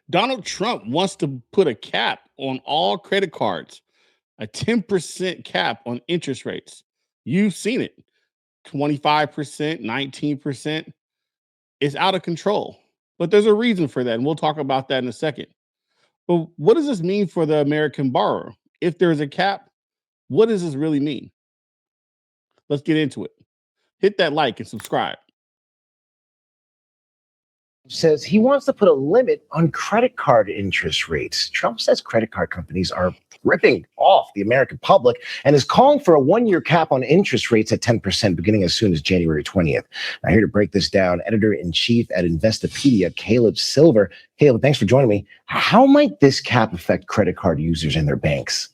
Donald Trump wants to put a cap on all credit cards, a 10% cap on interest rates. You've seen it, 25%, 19%. It's out of control. But there's a reason for that. And we'll talk about that in a second. But what does this mean for the American borrower? If there's a cap, what does this really mean? Let's get into it. Hit that like and subscribe. Says he wants to put a limit on credit card interest rates. Trump says credit card companies are ripping off the American public and is calling for a one-year cap on interest rates at 10% beginning as soon as January 20th. Now, here to break this down, editor-in-chief at Investopedia, Caleb Silver. Caleb, thanks for joining me. How might this cap affect credit card users and their banks?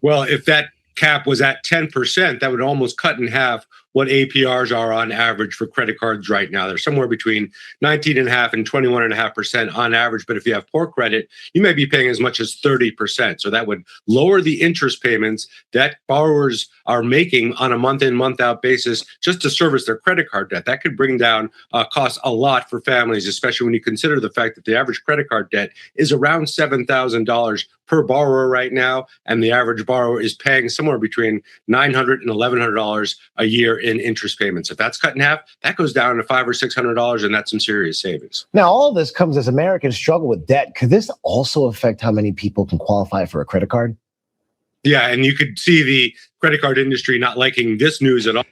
Well, if that cap was at 10%, that would almost cut in half what APRs are on average for credit cards right now. They're somewhere between 19.5% and 21.5% on average. But if you have poor credit, you may be paying as much as 30%. So that would lower the interest payments that borrowers are making on a month in, month out basis just to service their credit card debt. That could bring down costs a lot for families, especially when you consider the fact that the average credit card debt is around $7,000 per borrower right now, and the average borrower is paying somewhere between $900 and $1,100 a year in interest payments. If that's cut in half, that goes down to $500 or $600, and that's some serious savings. Now, all of this comes as Americans struggle with debt. Could this also affect how many people can qualify for a credit card? Yeah, and you could see the credit card industry not liking this news at all.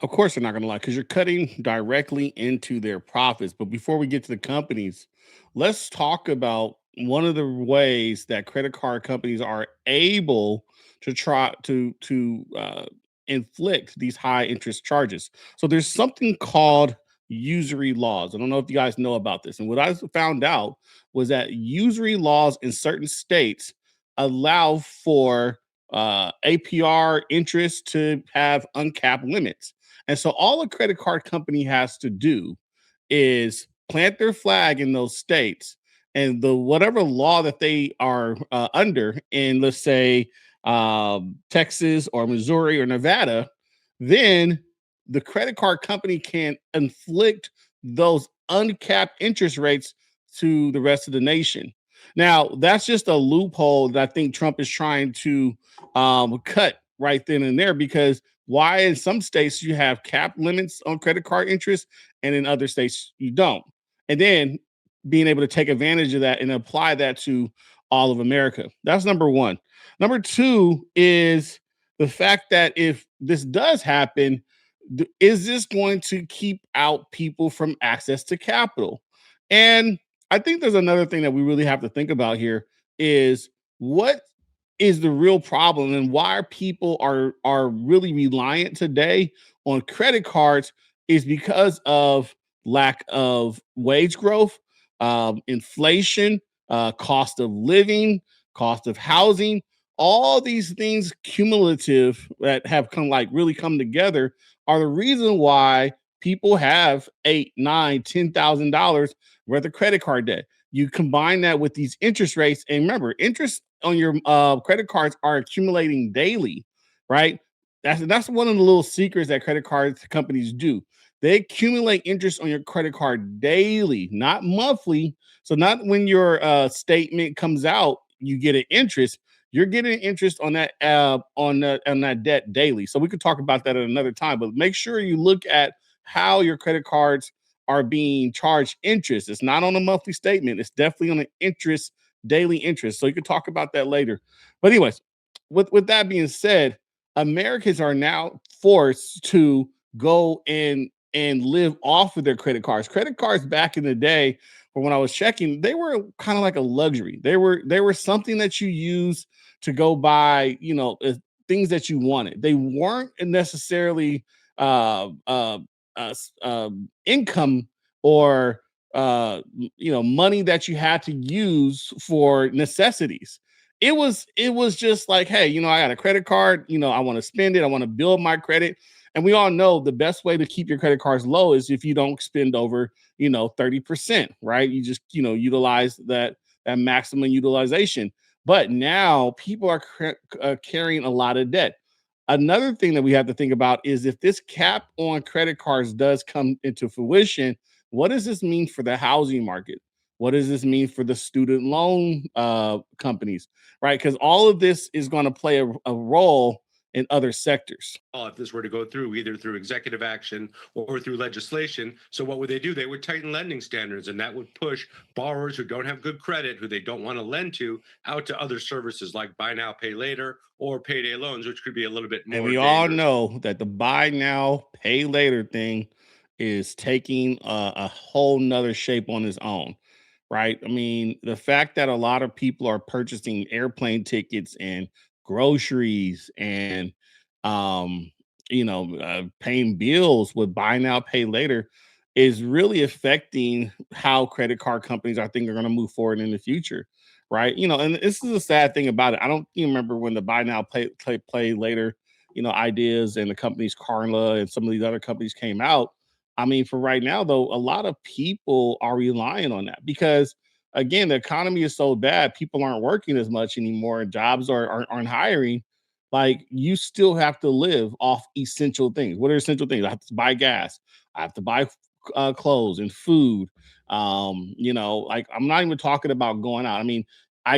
Of course, they're not going to lie because you're cutting directly into their profits. But before we get to the companies, let's talk about one of the ways that credit card companies are able to try to inflict these high interest charges. So there's something called usury laws. I don't know if you guys know about this. And what I found out was that usury laws in certain states allow for APR interest to have uncapped limits. And so all a credit card company has to do is plant their flag in those states, and the whatever law that they are under in, let's say, Texas or Missouri or Nevada, then the credit card company can inflict those uncapped interest rates to the rest of the nation. Now, that's just a loophole that I think Trump is trying to cut right then and there, because why in some states you have cap limits on credit card interest and in other states you don't. And then being able to take advantage of that and apply that to all of America. That's number one. Number two is the fact that if this does happen, is this going to keep out people from access to capital? And I think there's another thing that we really have to think about here is what is the real problem and why people are really reliant today on credit cards is because of lack of wage growth, inflation, cost of living, cost of housing, all these things cumulative that have really come together are the reason why people have eight, nine, $10,000 worth of credit card debt. You combine that with these interest rates, and remember, interest on your credit cards are accumulating daily, right? That's one of the little secrets that credit card companies do. They accumulate interest on your credit card daily, not monthly. So not when your statement comes out, you get an interest. You're getting interest on that on that debt daily. So we could talk about that at another time. But make sure you look at how your credit cards are being charged interest. It's not on a monthly statement. It's definitely on an interest, daily interest. So you can talk about that later. But anyways, with that being said, Americans are now forced to go and live off of their credit cards. Credit cards back in the day, or when I was checking, they were kind of like a luxury. They were something that you use to go buy, things that you wanted. They weren't necessarily income or money that you had to use for necessities. It was just like, hey, I got a credit card, I want to spend it, I want to build my credit. And we all know the best way to keep your credit cards low is if you don't spend over, 30%, right? You just, utilize that maximum utilization. But now people are carrying a lot of debt. Another thing that we have to think about is if this cap on credit cards does come into fruition, what does this mean for the housing market? What does this mean for the student loan companies, right? Because all of this is going to play a role in other sectors. If this were to go through either through executive action or through legislation. So what would they do? They would tighten lending standards, and that would push borrowers who don't have good credit, who they don't want to lend to, out to other services like buy now, pay later, or payday loans, which could be a little bit And more we all dangerous. know that the buy now, pay later thing is taking a whole nother shape on its own, right? I mean, the fact that a lot of people are purchasing airplane tickets and groceries and, um, paying bills with buy now, pay later is really affecting how credit card companies I think are going to move forward in the future, right? And this is a sad thing about it. I don't even remember when the buy now, play later ideas and the companies Carla and some of these other companies came out. I mean, for right now, though, a lot of people are relying on that because, again, the economy is so bad, people aren't working as much anymore, and jobs aren't hiring. Like, you still have to live off essential things. What are essential things? I have to buy gas, I have to buy clothes and food. Like, I'm not even talking about going out. I mean,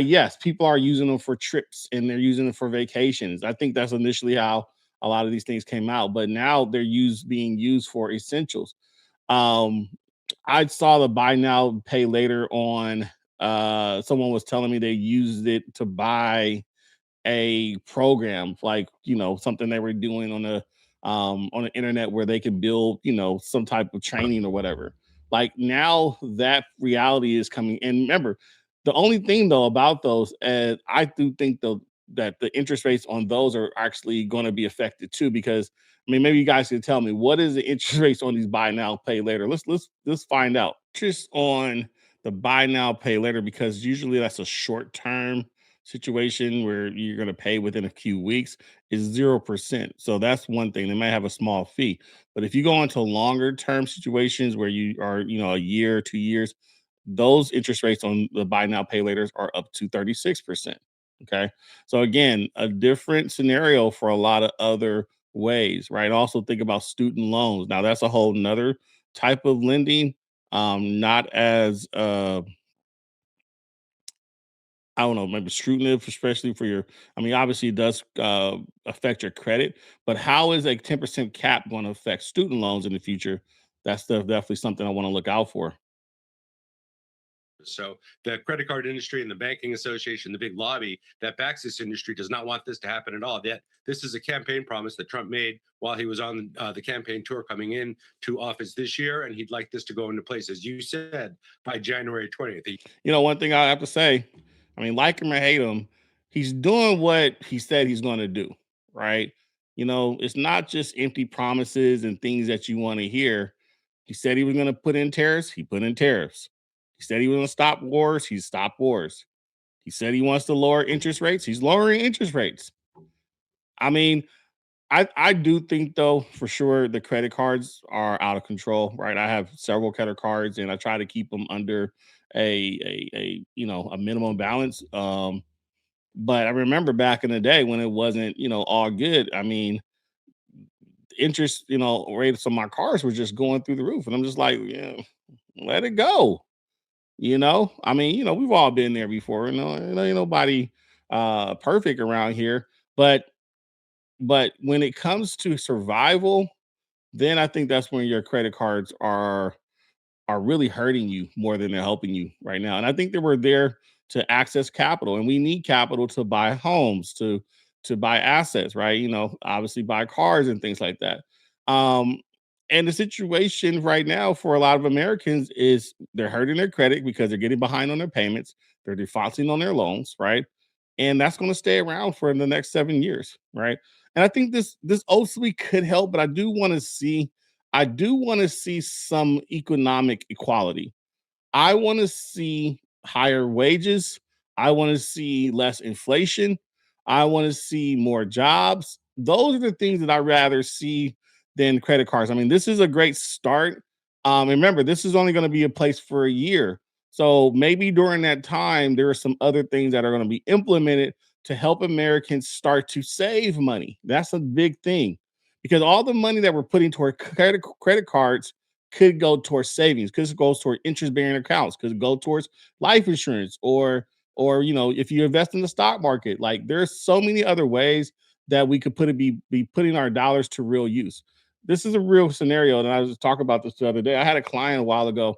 yes, people are using them for trips and they're using them for vacations. I think that's initially how a lot of these things came out, but now they're being used for essentials. Um, I saw the buy now, pay later on. Someone was telling me they used it to buy a program, like something they were doing on the internet where they could build some type of training or whatever. Like, now that reality is coming. And remember, the only thing though about those, I do think though that the interest rates on those are actually going to be affected too, because I mean, maybe you guys can tell me, what is the interest rates on these buy now, pay later? Let's find out. Just on the buy now, pay later, because usually that's a short term situation where you're going to pay within a few weeks, is 0%. So that's one thing. They might have a small fee. But if you go into longer term situations where you are, a year, 2 years, those interest rates on the buy now, pay laters are up to 36%. Okay. So again, a different scenario for a lot of other ways, right? Also think about student loans. Now that's a whole nother type of lending. Not as I don't know, maybe scrutiny, especially for your. I mean, obviously, it does affect your credit, but how is a 10% cap going to affect student loans in the future? That's definitely something I want to look out for. So the credit card industry and the banking association, the big lobby that backs this industry, does not want this to happen at all. Yet this is a campaign promise that Trump made while he was on the campaign tour coming in to office this year, and he'd like this to go into place, as you said, by January 20th. One thing I have to say, I mean, like him or hate him, he's doing what he said he's going to do, right? It's not just empty promises and things that you want to hear. He said he was going to put in tariffs, he put in tariffs. He said he was going to stop wars, he stopped wars. He said he wants to lower interest rates, he's lowering interest rates. I mean, I do think though for sure the credit cards are out of control, right? I have several credit cards and I try to keep them under a minimum balance. But I remember back in the day when it wasn't all good. I mean, interest rates on my cars were just going through the roof, and I'm just like, yeah, let it go. I mean, we've all been there before. Ain't nobody perfect around here, but when it comes to survival, then I think that's when your credit cards are really hurting you more than they're helping you right now. And I think that we're there to access capital, and we need capital to buy homes, to buy assets, right? Obviously buy cars and things like that. Um, and the situation right now for a lot of Americans is they're hurting their credit because they're getting behind on their payments, they're defaulting on their loans, right? And that's going to stay around for the next 7 years, right? And I think this ultimately could help, but I do want to see some economic equality. I want to see higher wages. I want to see less inflation. I want to see more jobs. Those are the things that I rather see than credit cards. I mean, this is a great start. And remember, this is only going to be a place for a year. So maybe during that time, there are some other things that are going to be implemented to help Americans start to save money. That's a big thing because all the money that we're putting toward credit cards could go towards savings, could go towards interest bearing accounts, could go towards life insurance, or if you invest in the stock market. Like there's so many other ways that we could be putting our dollars to real use. This is a real scenario, and I was talking about this the other day. I had a client a while ago.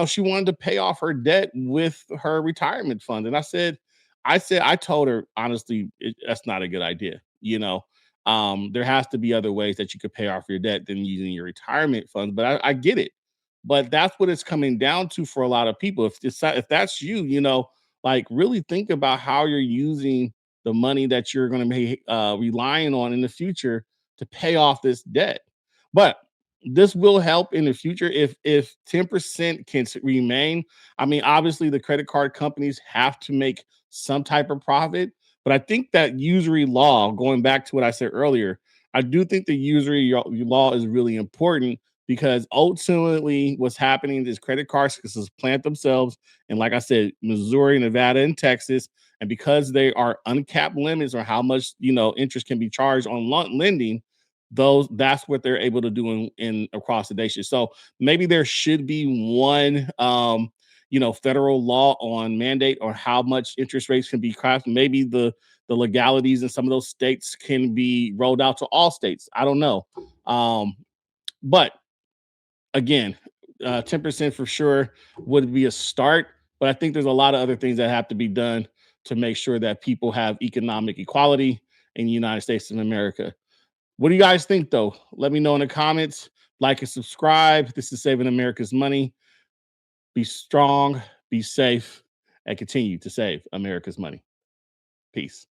She wanted to pay off her debt with her retirement fund, and I told her honestly, that's not a good idea. There has to be other ways that you could pay off your debt than using your retirement funds. But I get it. But that's what it's coming down to for a lot of people. If that's you, like really think about how you're using the money that you're going to be relying on in the future to pay off this debt. But this will help in the future if 10% can remain. I mean, obviously the credit card companies have to make some type of profit, but I think that usury law, going back to what I said earlier, I do think the usury law is really important because ultimately what's happening is credit cards plant themselves. And like I said, Missouri, Nevada, and Texas. And because they are uncapped limits on how much, interest can be charged on lending, that's what they're able to do in across the nation. So maybe there should be one federal law on mandate or how much interest rates can be capped. Maybe the legalities in some of those states can be rolled out to all states. I don't know. But again, 10% for sure would be a start, but I think there's a lot of other things that have to be done to make sure that people have economic equality in the United States of America. What do you guys think, though? Let me know in the comments. Like and subscribe. This is Saving America's Money. Be strong, be safe, and continue to save America's money. Peace.